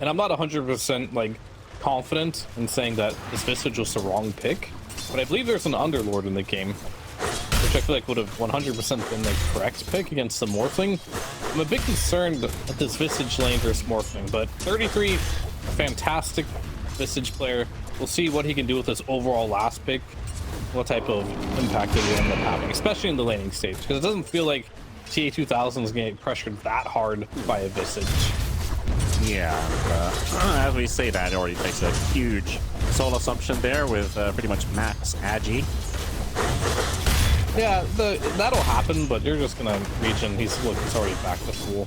And I'm not 100% like confident in saying that this Visage was the wrong pick, but I believe there's an Underlord in the game, which I feel like would have 100% been the correct pick against the Morphling. I'm a bit concerned with this Visage lane versus Morphling, but 33, fantastic Visage player. We'll see what he can do with this overall last pick, what type of impact it will end up having, especially in the laning stage, because it doesn't feel like TA2000 is getting pressured that hard by a Visage. Yeah, as we say that, it already takes a huge soul assumption there with pretty much max agi. Yeah, that'll happen, but you're just gonna regen. He's already back to full.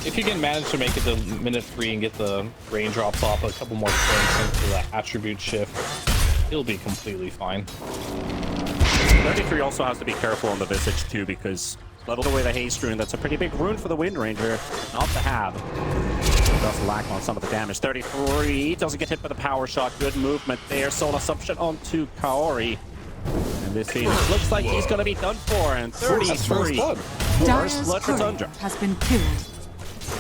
If you can manage to make it to minute 3 and get the raindrops off a couple more points into the attribute shift, he'll be completely fine. 33 also has to be careful on the Visage too, because level away the haste rune, that's a pretty big rune for the Wind Ranger not to have. It does lack on some of the damage. 33 doesn't get hit by the power shot. Good movement there. Soul assumption onto Kaori. And this Phoenix looks like he's going to be done for. And 33. First blood for Tundra has been killed.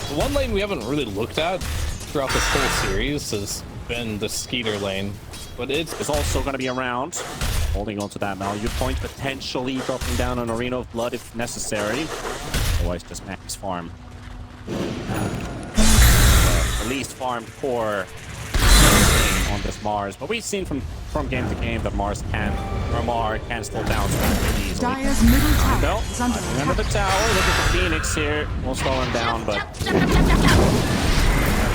The one lane we haven't really looked at throughout this whole series has been the Skeeter lane, but it's also going to be around, holding on to that value point, potentially dropping down an Arena of Blood if necessary. Otherwise, just max farm. The least farmed core on this Mars, but we've seen from game to game that Mar can still bounce back pretty easily. Dire's middle tower No, is under under the tower. Look at the Phoenix here. We'll slow him down, but that's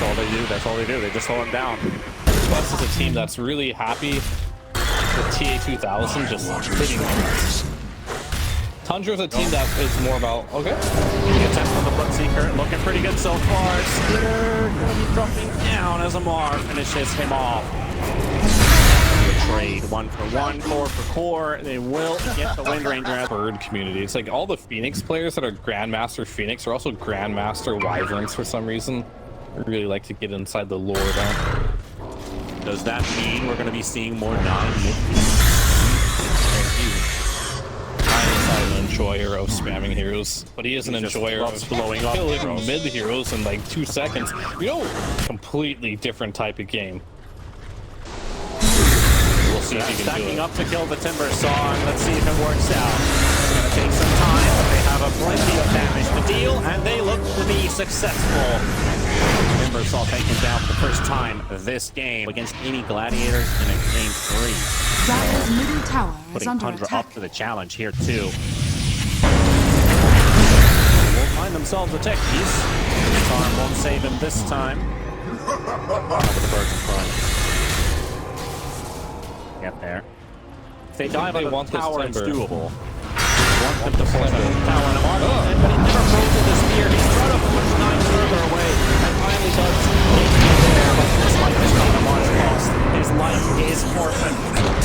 all they do. That's all they do. They just slow him down. West is a team that's really happy with TA2000 just hitting them. Tundra's a team that is more about, okay. The attempt on the Bloodseeker looking pretty good so far. Skitter gonna be dropping down as Amar finishes him off. The trade 1-for-1, core for core. They will get the Wind Ranger. Bird community. It's like all the Phoenix players that are Grandmaster Phoenix are also Grandmaster Wyverns for some reason. I really like to get inside the lore there. Does that mean we're going to be seeing more non-mid? I'm not an enjoyer of spamming heroes, but he is an enjoyer of blowing up killing mid heroes in like 2 seconds. You know, completely different type of game. We'll see if he can do Stacking it. up to kill the Timbersaw, and let's see if it works out. It's going to take some time, but they have a plenty of damage to deal, and they look to be successful. Timbersaw taken down for the first time this game against any gladiators in a game 3. Dire's middle tower is Putting under Tundra attack. up to the challenge here too. Will find themselves a tech piece. Charm won't save him this time. With the birds in front. Get there. If they dive on the tower, it's doable. Want them to force the tower on Amar, but he never throws with the spear. He's trying to push 9 further away, and finally does get there, but his life is not Amar's cost. His life is forfeit.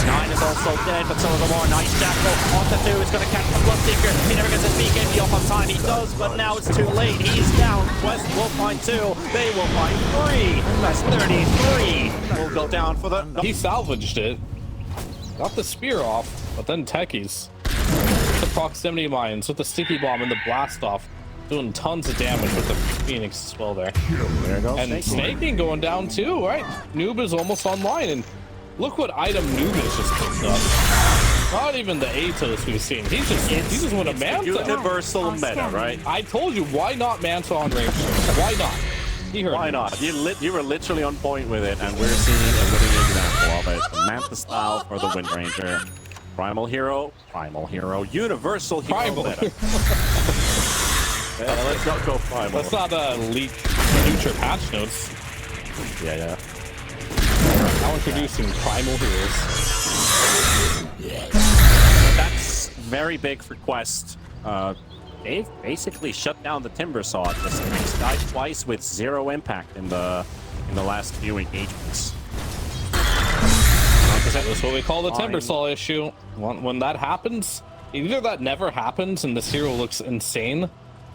9 is also dead, but so is Amar. Nice jackal onto 2. It's going to catch the Bloodseeker. He never gets his BKB off on time. He does, but now it's too late. He's down. West will find 2. They will find 3. That's 33. Will go down for the... He salvaged it. Got the spear off, but then techies. The proximity mines with the sticky bomb and the blast off, doing tons of damage with the Phoenix as well there. There goes And snaking going down too, right? Noob is almost online, and look what item Noob has just picked up. Not even the Atos we've seen. He just went a Manta. Universal meta, right? I told you, why not Manta on range? Why not? He heard Why me. not? You were literally on point with it, and we're seeing a living example of it. The Manta style for the Wind Ranger. Primal hero, universal hero. Primal. Meta. Yeah, let's not go primal. Let's not leak future patch notes. Yeah. Now introducing primal heroes. That's very big for Quest. They've basically shut down the Timbersaw. This died twice with 0 impact in the last few engagements. That's what we call the Timbersaw issue. When that happens, either that never happens and this hero looks insane,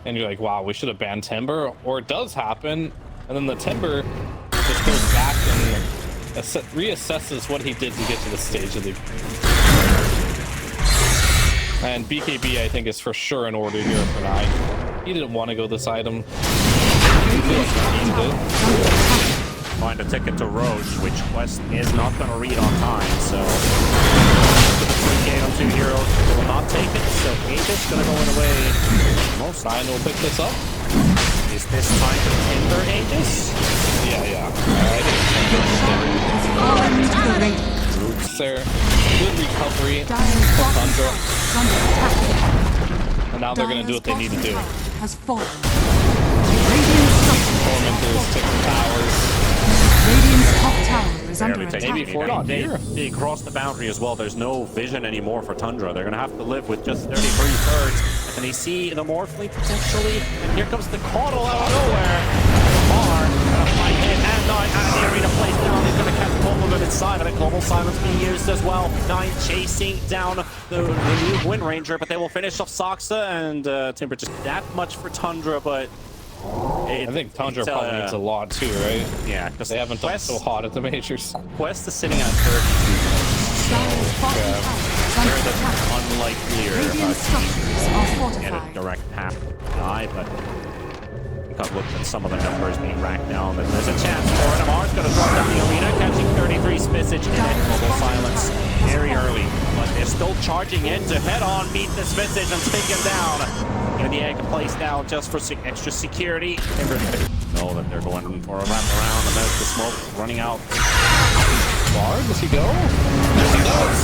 and you're like, wow, we should have banned Timber, or it does happen, and then the Timber just goes back and reassesses what he did to get to the stage of the... And BKB, I think, is for sure in order here for 9. He didn't want to go this item. He did. find a ticket to Roche, which Quest is not going to read on time, so... on 2 heroes will not take it, so Aegis going to go in the way. Most Ryan will pick this up. Is this time to Timber Aegis? Yeah. Roots there. Good recovery from Tundra. And now they're going to do what they need to do. Has fallen. Tormentors, take the towers. Radiant's top tower is under Barely attack. taking Maybe 4 here. They crossed the boundary as well. There's no vision anymore for Tundra. They're going to have to live with just 33 and they see the Morphling potentially. And here comes the Caudal out of nowhere. Lamar going to find him and 9 out of the arena place down. He's going to catch both of them inside of it. Global Silence being used as well. 9 chasing down the new Wind Ranger, but they will finish off Soxa and Timber. Just that much for Tundra, but I think Tundra probably needs a lot too, right? Yeah, because they haven't done so hot at the majors. Quest is sitting at 32. They're the unlikelier get a direct path to die, but I've looked at some of the numbers being racked down, and there's a chance for it. Amar's going to drop down the arena, catching 33 Spisage in it. Global Silence very early, but they're still charging in to head on, meet the Spisage and take him down. Getting the egg placed down just for extra security. Timber know that they're going for a wraparound, and there's the smoke running out. Far? Does he go? Yes, he does.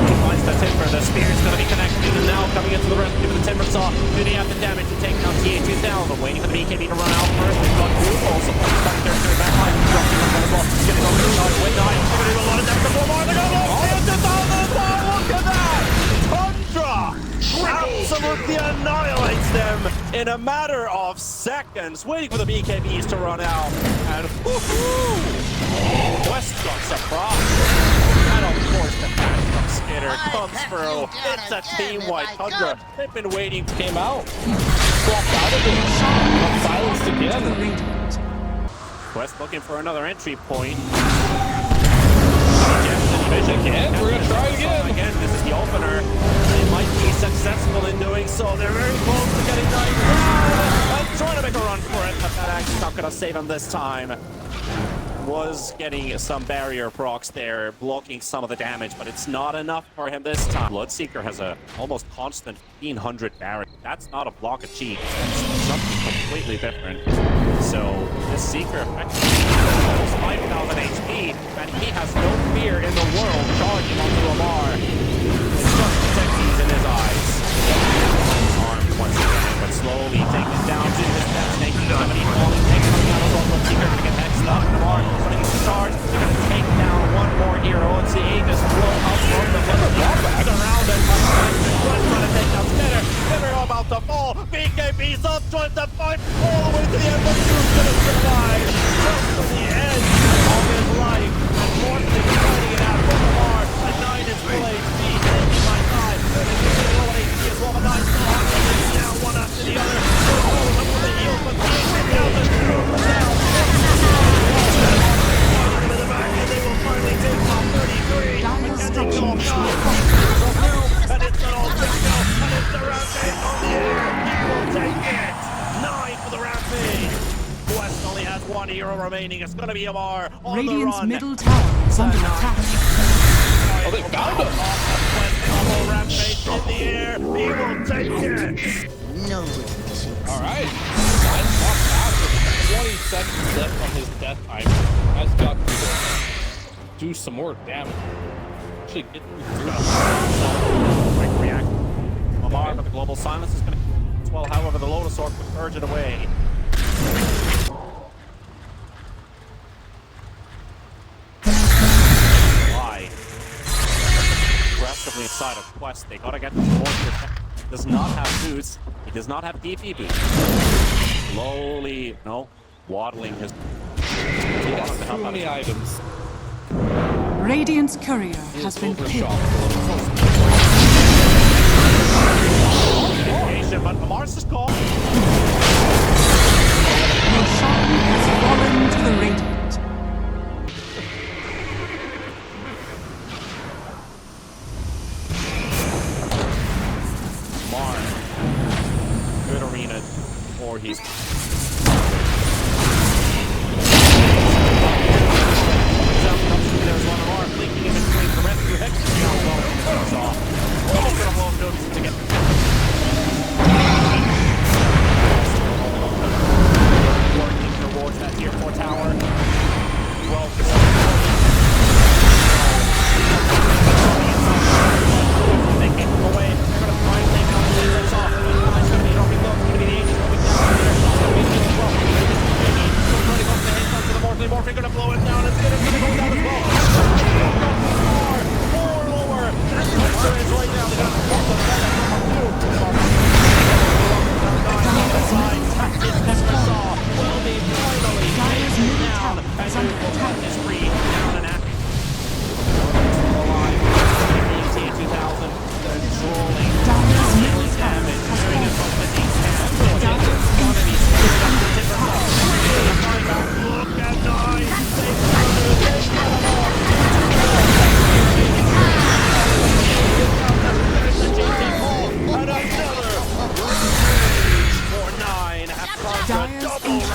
He finds the Timber. The spear's going to be connected, and now coming into the rescue with the Timbersaw. Doing out the damage to take down TA2000. Waiting for the BKB to run out first. They've got Groove also. Starting territory back line. Dropping him as well. He's going to go through charge with 9. They're going to do a lot of damage before more. They're going to go. Look at that! Tundra absolutely annihilates them in a matter of seconds. Waiting for the BKBs to run out. And West got surprised. And of course the pass from Skitter comes through. It's a team-wide Tundra. They've been waiting. Came out. Swapped out of it. Silenced again. Quest looking for another entry point. Again? We're going to try again. This is the opener. They might be successful in doing so. They're very close to getting 9 down. I'm trying to make a run for it, but that actually not going to save him this time. Was getting some barrier procs there, blocking some of the damage, but it's not enough for him this time. Bloodseeker has a almost constant 1500 barrier. That's not a block of cheat. That's something completely different. So the Seeker effectively almost 5,000 HP, and he has no fear in the world charging onto Lamar. It's just protections in his eyes. Armed once again, but slowly taken down to his death snake. Somebody falling, taking him down as well. Bloodseeker going to get next up. Lamar going to charge. They're going to take down one more hero. And see Aegis blow out from the Bloodseeker. Surrounded by the Quest trying to take down Skitter. Skitter about to fall. BKB's up, trying to fight all the way to the end, but Drew's going to survive. Just to the edge of his life. And Morton is fighting it out from Lamar. And 9 is full HP. Taking my time. They're getting low HP as well, but 9 still on. They're down one after the other. They're all of them with the heals, but 3 down the Drew down. To the back, and they will finally take off 33. And can they go off? And it's an all Trinko, and it's the Rampage on the air. He will take it. 9 for the Rampage. Quest only has 1 hero remaining. It's going to be Amar on Radiant's the run. middle tower is under attack. Oh, they found him. Rampage in the air. He will take it. No. All right. 20 seconds left on his death timer. Has got to do some more damage. Actually get through. Quick react. Lamar, but the Global Silence is going to as well. However, the Lotus Orc will purge it away. Why? Aggressively inside of Quest. They got to get the Orc. Does not have boots. He does not have DP boots. Slowly, waddling his. He has too many items. Radiant's courier has been killed. But Amar's is called. Roshan has fallen to the Radiant. Amar. Good arena. Or he's. Tundra Dire's double